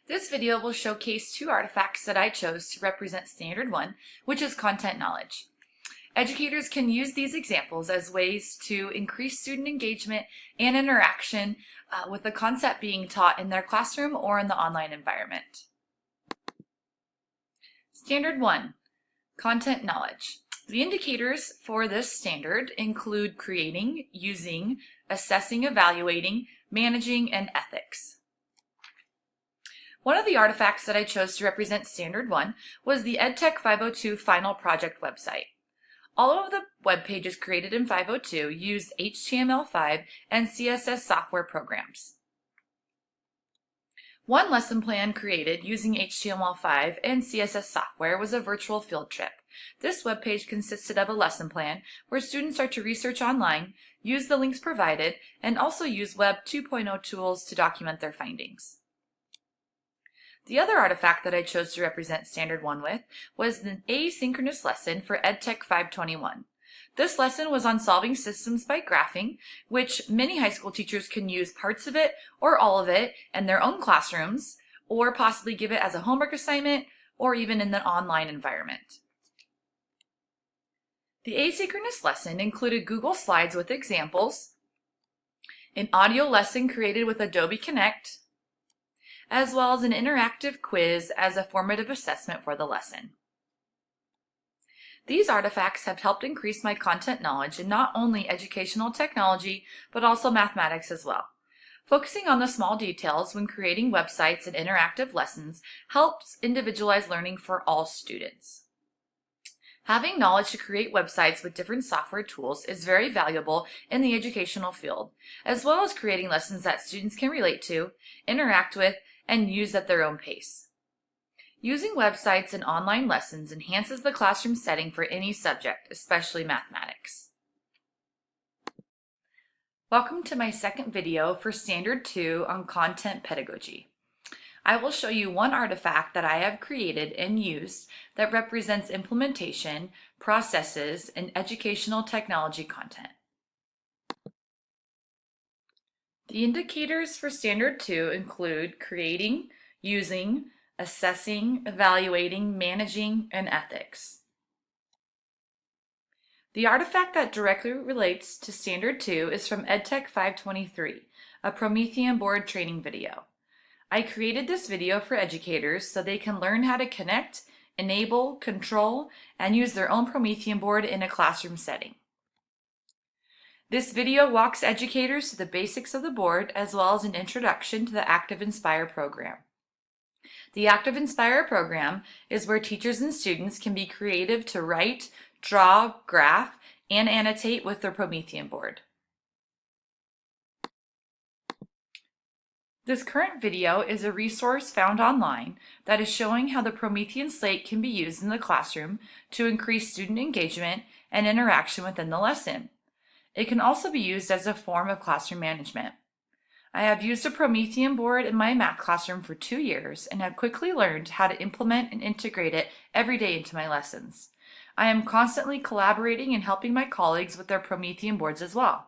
This video will showcase two artifacts that I chose to represent Standard 1, which is content knowledge. Educators can use these examples as ways to increase student engagement and interaction with the concept being taught in their classroom or in the online environment. Standard 1, content knowledge. The indicators for this standard include creating, using, assessing, evaluating, managing, and ethics. One of the artifacts that I chose to represent Standard 1 was the EdTech 502 Final Project website. All of the web pages created in 502 used HTML5 and CSS software programs. One lesson plan created using HTML5 and CSS software was a virtual field trip. This web page consisted of a lesson plan where students are to research online, use the links provided, and also use Web 2.0 tools to document their findings. The other artifact that I chose to represent Standard 1 with was an asynchronous lesson for EdTech 521. This lesson was on solving systems by graphing, which many high school teachers can use parts of it or all of it in their own classrooms, or possibly give it as a homework assignment, or even in the online environment. The asynchronous lesson included Google Slides with examples, an audio lesson created with Adobe Connect, as well as an interactive quiz as a formative assessment for the lesson. These artifacts have helped increase my content knowledge in not only educational technology, but also mathematics as well. Focusing on the small details when creating websites and interactive lessons helps individualize learning for all students. Having knowledge to create websites with different software tools is very valuable in the educational field, as well as creating lessons that students can relate to, interact with, and use at their own pace. Using websites and online lessons enhances the classroom setting for any subject, especially mathematics. Welcome to my second video for Standard 2 on content pedagogy. I will show you one artifact that I have created and used that represents implementation, processes, and educational technology content. The indicators for Standard 2 include creating, using, assessing, evaluating, managing, and ethics. The artifact that directly relates to Standard 2 is from EdTech 523, a Promethean board training video. I created this video for educators so they can learn how to connect, enable, control, and use their own Promethean board in a classroom setting. This video walks educators through the basics of the board as well as an introduction to the Active Inspire program. The Active Inspire program is where teachers and students can be creative to write, draw, graph, and annotate with their Promethean board. This current video is a resource found online that is showing how the Promethean slate can be used in the classroom to increase student engagement and interaction within the lesson. It can also be used as a form of classroom management. I have used a Promethean board in my math classroom for 2 years and have quickly learned how to implement and integrate it every day into my lessons. I am constantly collaborating and helping my colleagues with their Promethean boards as well.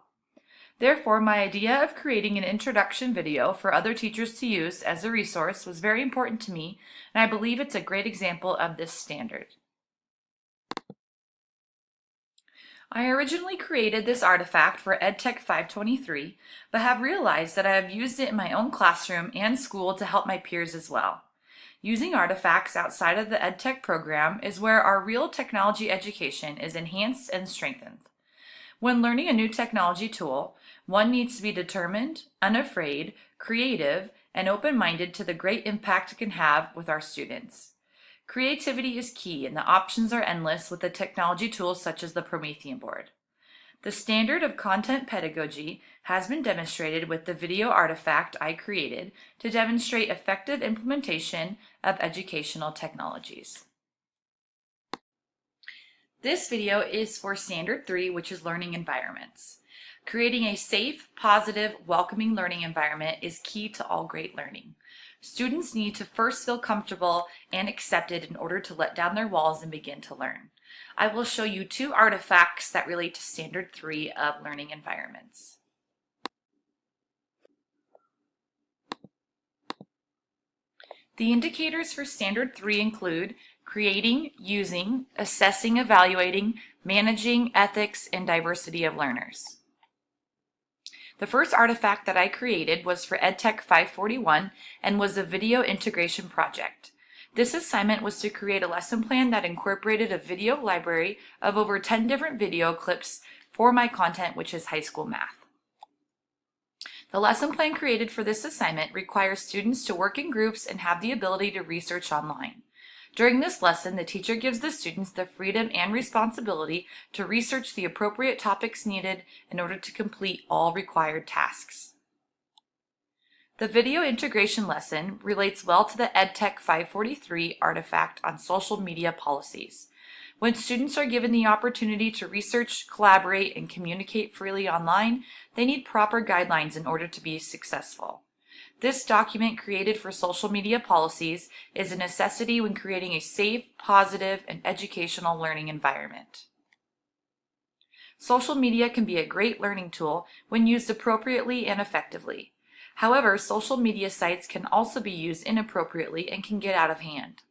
Therefore, my idea of creating an introduction video for other teachers to use as a resource was very important to me, and I believe it's a great example of this standard. I originally created this artifact for EdTech 523, but have realized that I have used it in my own classroom and school to help my peers as well. Using artifacts outside of the EdTech program is where our real technology education is enhanced and strengthened. When learning a new technology tool, one needs to be determined, unafraid, creative, and open-minded to the great impact it can have with our students. Creativity is key, and the options are endless with the technology tools such as the Promethean board. The standard of content pedagogy has been demonstrated with the video artifact I created to demonstrate effective implementation of educational technologies. This video is for Standard 3, which is learning environments. Creating a safe, positive, welcoming learning environment is key to all great learning. Students need to first feel comfortable and accepted in order to let down their walls and begin to learn. I will show you two artifacts that relate to Standard 3 of learning environments. The indicators for Standard 3 include creating, using, assessing, evaluating, managing, ethics, and diversity of learners. The first artifact that I created was for EDTECH 541 and was a video integration project. This assignment was to create a lesson plan that incorporated a video library of over 10 different video clips for my content, which is high school math. The lesson plan created for this assignment requires students to work in groups and have the ability to research online. During this lesson, the teacher gives the students the freedom and responsibility to research the appropriate topics needed in order to complete all required tasks. The video integration lesson relates well to the EDTECH 543 artifact on social media policies. When students are given the opportunity to research, collaborate, and communicate freely online, they need proper guidelines in order to be successful. This document created for social media policies is a necessity when creating a safe, positive, and educational learning environment. Social media can be a great learning tool when used appropriately and effectively. However, social media sites can also be used inappropriately and can get out of hand.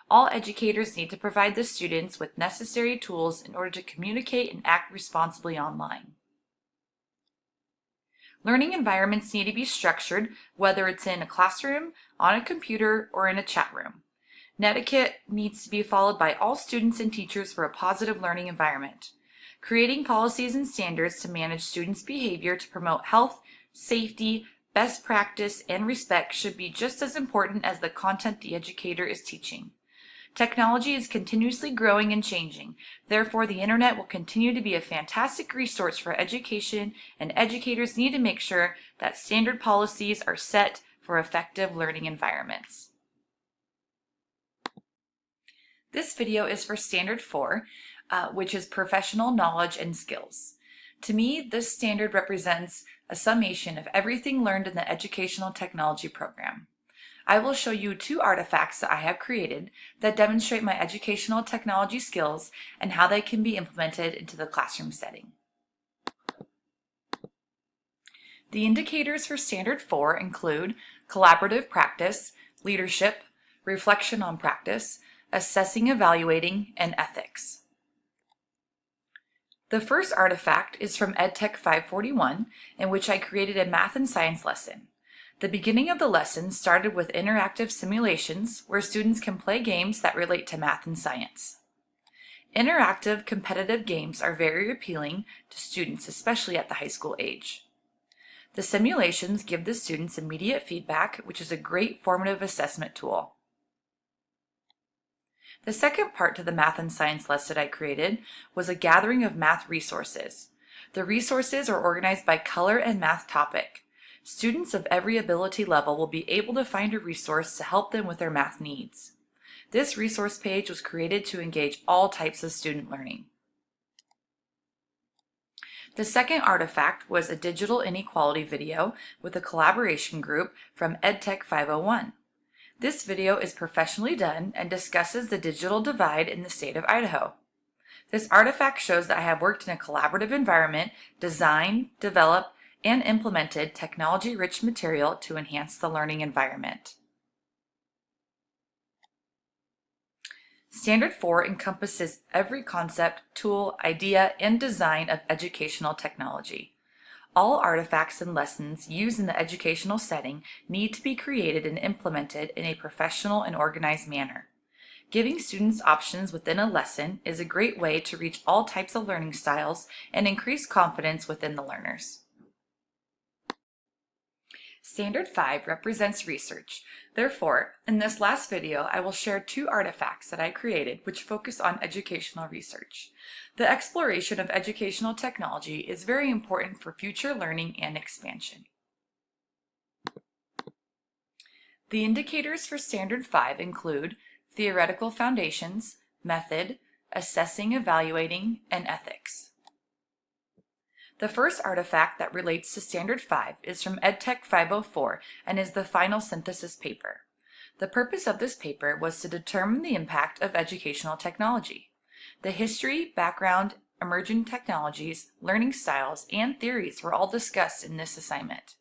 All educators need to provide the students with necessary tools in order to communicate and act responsibly online. Learning environments need to be structured, whether it's in a classroom, on a computer, or in a chat room. Netiquette needs to be followed by all students and teachers for a positive learning environment. Creating policies and standards to manage students' behavior to promote health, safety, best practice, and respect should be just as important as the content the educator is teaching. Technology is continuously growing and changing. Therefore, the internet will continue to be a fantastic resource for education, and educators need to make sure that standard policies are set for effective learning environments. This video is for Standard 4, which is professional knowledge and skills. To me, this standard represents a summation of everything learned in the educational technology program. I will show you two artifacts that I have created that demonstrate my educational technology skills and how they can be implemented into the classroom setting. The indicators for Standard 4 include collaborative practice, leadership, reflection on practice, assessing, evaluating, and ethics. The first artifact is from EDTECH 541, in which I created a math and science lesson. The beginning of the lesson started with interactive simulations where students can play games that relate to math and science. Interactive, competitive games are very appealing to students, especially at the high school age. The simulations give the students immediate feedback, which is a great formative assessment tool. The second part to the math and science lesson I created was a gathering of math resources. The resources are organized by color and math topic. Students of every ability level will be able to find a resource to help them with their math needs. This resource page was created to engage all types of student learning. The second artifact was a digital inequality video with a collaboration group from EDTECH 501. This video is professionally done and discusses the digital divide in the state of Idaho. This artifact shows that I have worked in a collaborative environment, designed, developed, and implemented technology-rich material to enhance the learning environment. Standard 4 encompasses every concept, tool, idea, and design of educational technology. All artifacts and lessons used in the educational setting need to be created and implemented in a professional and organized manner. Giving students options within a lesson is a great way to reach all types of learning styles and increase confidence within the learners. Standard 5 represents research. Therefore, in this last video, I will share two artifacts that I created which focus on educational research. The exploration of educational technology is very important for future learning and expansion. The indicators for Standard 5 include theoretical foundations, method, assessing, evaluating, and ethics. The first artifact that relates to Standard 5 is from EDTECH 504 and is the final synthesis paper. The purpose of this paper was to determine the impact of educational technology. The history, background, emerging technologies, learning styles, and theories were all discussed in this assignment.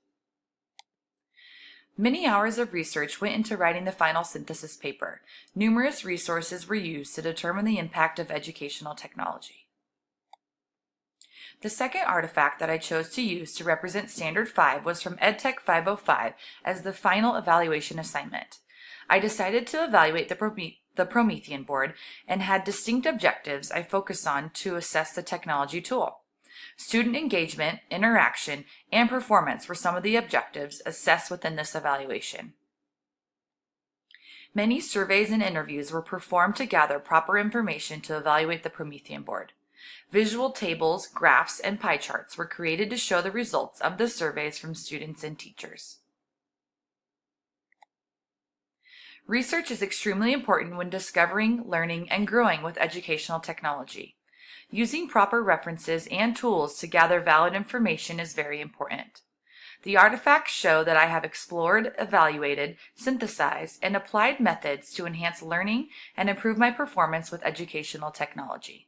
Many hours of research went into writing the final synthesis paper. Numerous resources were used to determine the impact of educational technology. The second artifact that I chose to use to represent Standard 5 was from EDTECH 505 as the final evaluation assignment. I decided to evaluate the Promethean board and had distinct objectives I focused on to assess the technology tool. Student engagement, interaction, and performance were some of the objectives assessed within this evaluation. Many surveys and interviews were performed to gather proper information to evaluate the Promethean board. Visual tables, graphs, and pie charts were created to show the results of the surveys from students and teachers. Research is extremely important when discovering, learning, and growing with educational technology. Using proper references and tools to gather valid information is very important. The artifacts show that I have explored, evaluated, synthesized, and applied methods to enhance learning and improve my performance with educational technology.